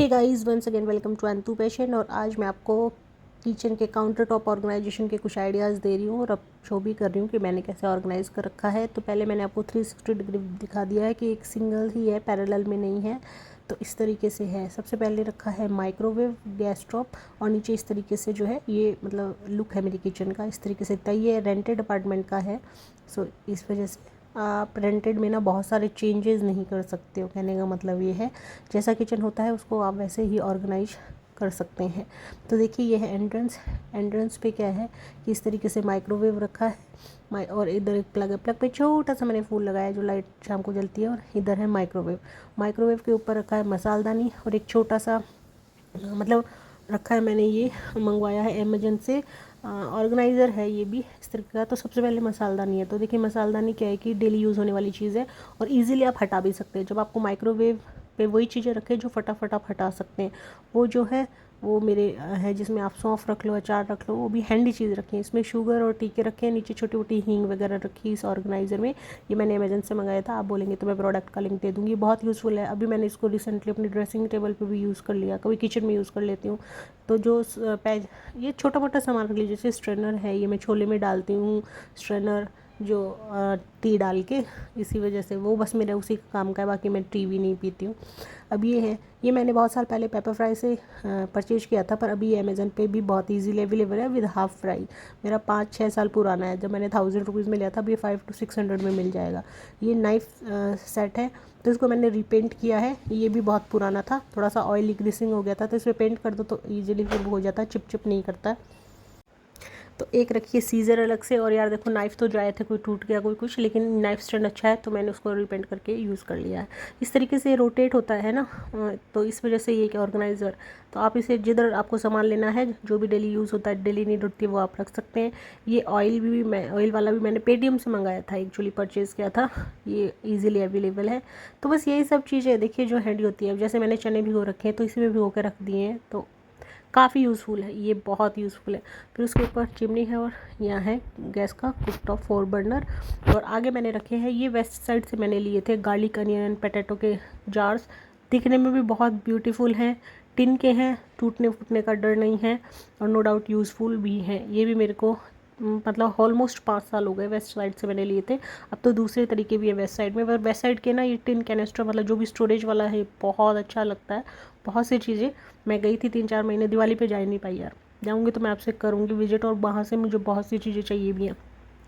Hey guys, once again welcome to Antu passion. और आज मैं आपको किचन के काउंटर टॉप ऑर्गेनाइजेशन के कुछ आइडियाज़ दे रही हूँ और अब शो भी कर रही हूँ कि मैंने कैसे ऑर्गेनाइज़ कर रखा है। तो पहले मैंने आपको 360 डिग्री दिखा दिया है कि एक सिंगल ही है, पैरेलल में नहीं है। तो इस तरीके से है। सबसे पहले रखा है माइक्रोवेव, गैस टॉप, और नीचे इस तरीके से जो है ये मतलब लुक है मेरी किचन का इस तरीके से। ये रेंटेड अपार्टमेंट का है, सो इस वजह से आप रेंटेड में ना बहुत सारे चेंजेस नहीं कर सकते हो। कहने का मतलब ये है जैसा किचन होता है उसको आप वैसे ही ऑर्गेनाइज कर सकते हैं। तो देखिए ये है एंट्रेंस। एंट्रेंस पे क्या है कि इस तरीके से माइक्रोवेव रखा है, और इधर एक प्लग है। प्लग पे छोटा सा मैंने फूल लगाया है जो लाइट शाम को जलती है, और इधर है माइक्रोवेव। माइक्रोवेव के ऊपर रखा है मसालदानी और एक छोटा सा मतलब रखा है। मैंने ये मंगवाया है अमेजन से, ऑर्गेनाइज़र है ये भी इस तरीके का। तो सबसे पहले मसालदानी है। तो देखिए मसालदानी क्या है कि डेली यूज़ होने वाली चीज़ है और इजीली आप हटा भी सकते हैं। जब आपको माइक्रोवेव पे वही चीज़ें रखें जो फटाफट आप हटा सकते हैं, वो जो है वो मेरे है जिसमें आप सौंफ रख लो, अचार रख लो, वो भी हैंडी चीज़ रखें। इसमें शुगर और टीके रखे हैं, नीचे छोटी छोटी हींग वगैरह रखी इस ऑर्गेनाइज़र में। ये मैंने अमेजन से मंगाया था, आप बोलेंगे तो मैं प्रोडक्ट का लिंक दे दूँगी। बहुत यूज़फुल है। अभी मैंने इसको रिसेंटली अपनी ड्रेसिंग टेबल पे भी यूज़ कर लिया, कभी किचन में यूज़ कर लेती हूँ। तो जो पैज ये छोटा मोटा सामान रख लीजिए। जैसे स्ट्रेनर है, ये मैं छोले में डालती हूँ स्ट्रेनर, जो टी डाल के, इसी वजह से वो बस मेरा उसी का काम का है। बाकी मैं टी भी नहीं पीती हूँ। अब ये है, ये मैंने बहुत साल पहले पेपर फ्राई से परचेज किया था, पर अभी ये अमेज़न पे भी बहुत इजीली अवेलेबल है विद हाफ फ्राई। मेरा 5-6 साल पुराना है, जब मैंने 1000 रुपीज़ में लिया था। अभी ये 500 to 600 में मिल जाएगा। ये नाइफ सेट है, तो इसको मैंने रीपेंट किया है। ये भी बहुत पुराना था, थोड़ा सा ऑयली ग्रीसिंग हो गया था, तो इसमें पेंट कर दो तो ईजिली फिर हो जाता है, चिप चिप नहीं करता। तो एक रखिए सीज़र अलग से। और यार देखो नाइफ़ तो जो आए थे कोई टूट गया कोई कुछ, लेकिन नाइफ स्टैंड अच्छा है तो मैंने उसको रिपेंट करके यूज़ कर लिया है। इस तरीके से रोटेट होता है ना, तो इस वजह से ये कि ऑर्गेनाइज़र, तो आप इसे जिधर आपको सामान लेना है जो भी डेली यूज़ होता है, डेली नीड होती है, वो आप रख सकते हैं। ये ऑयल वाला भी मैंने पेटीएम से मंगाया था, एक्चुअली परचेज़ किया था। ये ईजिली अवेलेबल है। तो बस यही सब चीज़ें देखिए जो हैंडी होती है। अब जैसे मैंने चने भिगो रखे हैं तो इसी में भिगो के रख दिए हैं, तो काफ़ी यूज़फुल है, ये बहुत यूज़फुल है। फिर उसके ऊपर चिमनी है और यहाँ है गैस का कुक टॉप 4 बर्नर। और आगे मैंने रखे हैं, ये वेस्ट साइड से मैंने लिए थे गार्लिक, अनियन एंड पोटैटो के जार्स। दिखने में भी बहुत ब्यूटीफुल हैं, टिन के हैं, टूटने फूटने का डर नहीं है, और नो डाउट यूज़फुल भी हैं। ये भी मेरे को मतलब ऑलमोस्ट 5 साल हो गए, वेस्ट साइड से मैंने लिए थे। अब तो दूसरे तरीके भी है वेस्ट साइड में, पर वेस्ट साइड के ना ये टिन कैनिस्टर मतलब जो भी स्टोरेज वाला है बहुत अच्छा लगता है। बहुत सी चीज़ें, मैं गई थी 3-4 महीने, दिवाली पे जा ही नहीं पाई यार। जाऊँगी तो मैं आपसे करूँगी विजिट, और वहाँ से मुझे बहुत सी चीज़ें चाहिए भी हैं।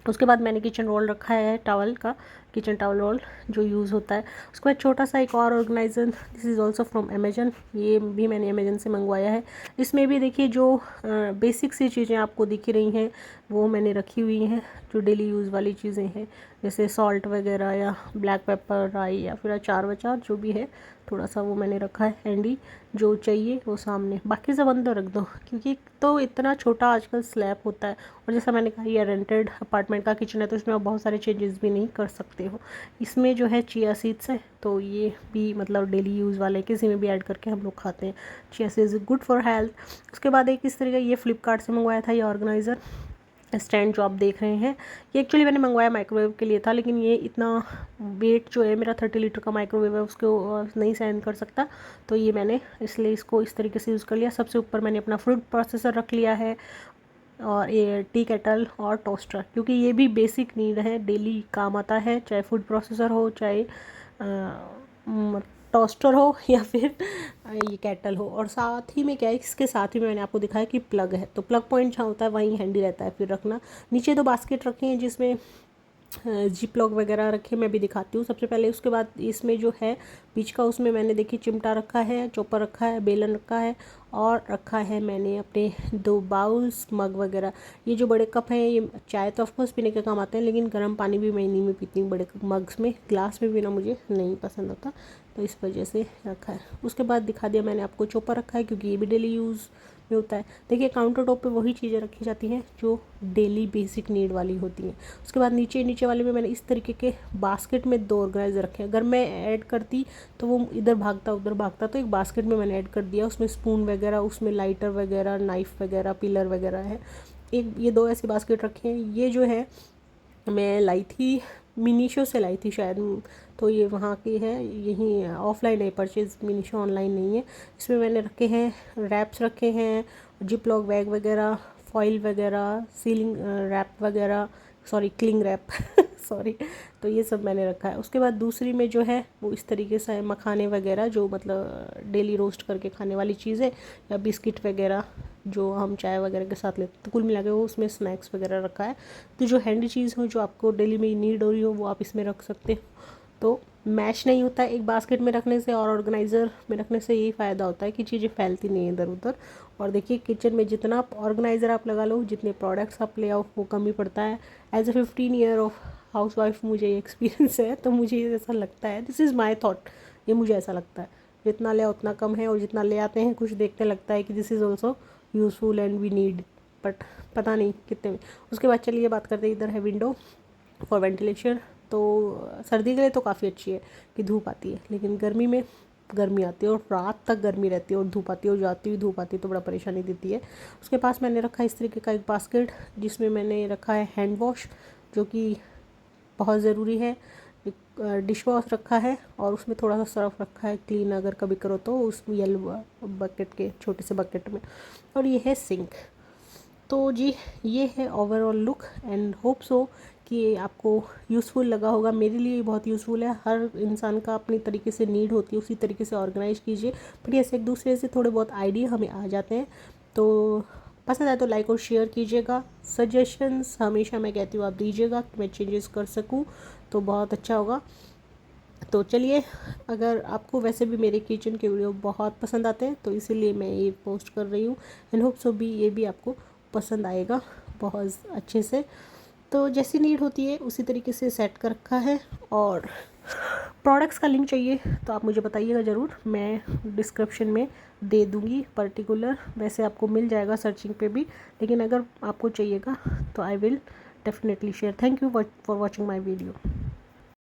उसके बाद मैंने किचन रोल रखा है, टॉवल का किचन टॉवल रोल जो यूज़ होता है। उसके बाद छोटा सा एक और organiser, this is also from Amazon. ये भी मैंने अमेजन से मंगवाया है। इसमें भी देखिए जो बेसिक सी चीज़ें आपको दिख रही हैं वो मैंने रखी हुई हैं, जो डेली यूज़ वाली चीज़ें हैं, जैसे सॉल्ट वगैरह या ब्लैक पेपर, राई, या फिर अचार वचार जो भी है, थोड़ा सा वो मैंने रखा है हैंडी, जो चाहिए वो सामने। बाकी सब अंदर रख दो, क्योंकि तो इतना छोटा आजकल स्लैब होता है। और जैसा मैंने कहा ये रेंटेड अपार्टमेंट का किचन है, तो इसमें आप बहुत सारे चेंजेस भी नहीं कर सकते हो। इसमें जो है चिया सीड्स है, तो ये भी मतलब डेली यूज़ वाले किसी में भी ऐड करके हम लोग खाते हैं। Chia seeds good for health. उसके बाद एक इस तरीके ये फ्लिपकार्ट से मंगवाया था, ये ऑर्गेनाइज़र स्टैंड जो आप देख रहे हैं। ये एक्चुअली मैंने मंगवाया माइक्रोवेव के लिए था, लेकिन ये इतना वेट जो है मेरा 30 लीटर का माइक्रोवेव है उसको नहीं सहन कर सकता, तो ये मैंने इसलिए इसको इस तरीके से यूज़ कर लिया। सबसे ऊपर मैंने अपना फूड प्रोसेसर रख लिया है, और ये टी केटल और टोस्टर, क्योंकि ये भी बेसिक नीड है, डेली काम आता है, चाहे फूड प्रोसेसर हो, चाहे टोस्टर हो, या फिर ये केटल हो। और साथ ही में क्या है, इसके साथ ही में मैंने आपको दिखाया कि प्लग है, तो प्लग पॉइंट जहाँ होता है वहीं हैंडी रहता है फिर रखना। नीचे 2 बास्केट रखे हैं जिसमें जिप लॉक वगैरह रखे, मैं भी दिखाती हूँ सबसे पहले। उसके बाद इसमें जो है बीच का, उसमें मैंने देखिए चिमटा रखा है, चॉपर रखा है, बेलन रखा है, और रखा है मैंने अपने 2 बाउल्स, मग वगैरह। ये जो बड़े कप हैं ये चाय तो ऑफकोर्स पीने के काम आते हैं, लेकिन गर्म पानी भी मैं इन्हीं में पीती हूँ, बड़े मग्स में। ग्लास में पीना मुझे नहीं पसंद आता, तो इस वजह से रखा है। उसके बाद दिखा दिया मैंने आपको चॉपर रखा है, क्योंकि ये भी डेली यूज़ में होता है। देखिए काउंटर टॉप पे वही चीज़ें रखी जाती हैं जो डेली बेसिक नीड वाली होती हैं। उसके बाद नीचे वाले में मैंने इस तरीके के बास्केट में 2 ऑर्गेनाइजर रखे हैं। अगर मैं ऐड करती तो वो इधर भागता उधर भागता, तो एक बास्केट में मैंने ऐड कर दिया। उसमें स्पून वगैरह, उसमें लाइटर वगैरह, नाइफ वगैरह, पिलर वगैरह है। एक ये 2 ऐसे बास्केट रखे हैं। ये जो है मैं लाई थी मिनीशो से लाई थी शायद, तो ये वहाँ की है, यहीं ऑफलाइन है परचेज़, मिनीशो ऑनलाइन नहीं है। इसमें मैंने रखे हैं रैप्स, रखे हैं जिप लॉक बैग वगैरह, फॉइल वगैरह, सीलिंग रैप वगैरह, सॉरी क्लिंग रैप सॉरी। तो ये सब मैंने रखा है। उसके बाद दूसरी में जो है वो इस तरीके से है, मखाने वगैरह जो मतलब डेली रोस्ट करके खाने वाली चीज़ें, या बिस्किट वगैरह जो हम चाय वगैरह के साथ लेते, तो कुल मिला के वो उसमें स्नैक्स वगैरह रखा है। तो जो हैंडी चीज़ हो, जो आपको डेली में नीड हो रही हो, वो आप इसमें रख सकते हो। तो मैश नहीं होता है एक बास्केट में रखने से और ऑर्गेनाइज़र में रखने से, यही फ़ायदा होता है कि चीज़ें फैलती नहीं है इधर उधर। और देखिए किचन में जितना ऑर्गेनाइज़र आप लगा लो, जितने प्रोडक्ट्स आप ले आओ, वो कम ही पड़ता है। As a 15 year of housewife मुझे ये एक्सपीरियंस है, तो मुझे ऐसा लगता है, दिस इज़ माई थॉट, ये मुझे ऐसा लगता है जितना ले उतना कम है, और जितना ले आते हैं कुछ देखने लगता है कि this is also useful and we need, but पता नहीं कितने में। उसके बाद चलिए बात करते हैं, इधर है विंडो फॉर वेंटिलेशन। तो सर्दी के लिए तो काफ़ी अच्छी है कि धूप आती है, लेकिन गर्मी में गर्मी आती है और रात तक गर्मी रहती है, और धूप आती है और जाती हुई धूप आती है, तो बड़ा परेशानी देती है। उसके पास मैंने रखा है इस तरीके का एक बास्केट, जिसमें मैंने रखा है हैंड वॉश, जो कि बहुत ज़रूरी है। एक डिश वॉश रखा है, और उसमें थोड़ा सा सर्फ रखा है क्लीन अगर कभी करो तो, उस येलो बकेट के छोटे से बकेट में। और ये है सिंक। तो जी ये है overall look, and hope so कि आपको यूज़फुल लगा होगा। मेरे लिए बहुत यूज़फुल है। हर इंसान का अपनी तरीके से नीड होती है, उसी तरीके से ऑर्गेनाइज कीजिए। बट यस, एक दूसरे से थोड़े बहुत आइडिया हमें आ जाते हैं। तो पसंद आए तो लाइक और शेयर कीजिएगा। सजेशंस हमेशा मैं कहती हूँ आप दीजिएगा कि मैं चेंजेस कर सकूँ, तो बहुत अच्छा होगा। तो चलिए, अगर आपको वैसे भी मेरे किचन के वीडियो बहुत पसंद आते हैं, तो इसीलिए मैं ये पोस्ट कर रही हूँ, एंड होप सो भी ये भी आपको पसंद आएगा बहुत अच्छे से। तो जैसी नीड होती है उसी तरीके से सेट कर रखा है। और प्रोडक्ट्स का लिंक चाहिए तो आप मुझे बताइएगा ज़रूर, मैं डिस्क्रिप्शन में दे दूँगी पर्टिकुलर। वैसे आपको मिल जाएगा सर्चिंग पे भी, लेकिन अगर आपको चाहिएगा तो I will definitely share. Thank you for watching my video.